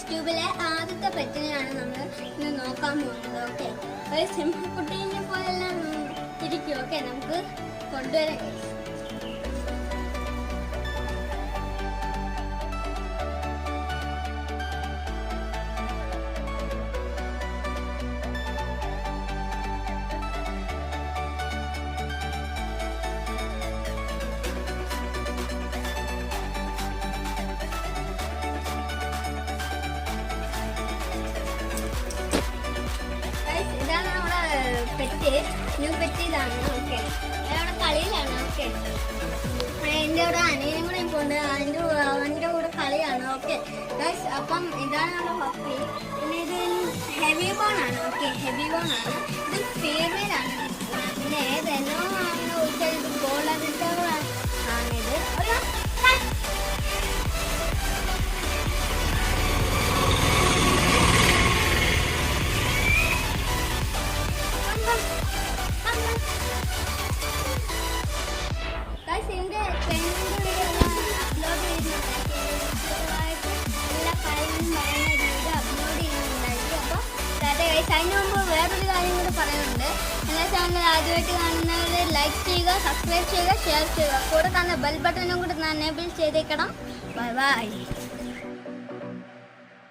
ട്യൂബിലെ ആദ്യത്തെ പെറ്റിനെയാണ് നമ്മൾ ഇന്ന് നോക്കാൻ പോകുന്നത്. ഓക്കെ, ഒരു സിംഹക്കുട്ടീനെ പോലെല്ലാം ഇരിക്കും. ഓക്കെ, നമുക്ക് കൊണ്ടുവരാം. ഇതാണ് നമ്മുടെ പെറ്റ്, ന്യൂ പെറ്റ് ഇതാണ്. ഓക്കെ, അവിടെ കളിയിലാണ്. ഓക്കെ, എൻ്റെ അവിടെ അനിയനും കൂടെ ഇപ്പോൾ ഉണ്ട്, അവൻ്റെ കൂടെ കളിയാണ്. ഓക്കെ ഗൈസ്, അപ്പം ഇതാണ് നമ്മുടെ പപ്പി. പിന്നെ ഇത് ഹെവി ബോൺ ആണ്. ഓക്കെ, ഹെവി ബോൺ ആണ്. ഇത് ഫീമെയിൽ ആണ്. പിന്നെ ഏതെന്നോ ആണ് ചോദിച്ചാൽ ഇത് ഗോൾഡൻ റിട്രീവർ ആണിത്. ഇതിന്റെ പെണ്ണിന്റെ അപ്ലോഡ് ചെയ്യുന്നുണ്ടായിരിക്കും. എല്ലാ കാര്യങ്ങളും പറയുന്ന വീഡിയോ അപ്ലോഡ് ചെയ്യുന്നുണ്ടായിരിക്കും. അപ്പോൾ അതിന് മുമ്പ് വേറൊരു കാര്യം കൂടി പറയുന്നുണ്ട്. എല്ലാ ചാനൽ ആദ്യമായിട്ട് കാണുന്നവർ ലൈക്ക് ചെയ്യുക, സബ്സ്ക്രൈബ് ചെയ്യുക, ഷെയർ ചെയ്യുക. കൂടെ കാണുന്ന ബെൽ ബട്ടണും കൂടി എനേബിൾ ചെയ്തേക്കണം. Bye bye.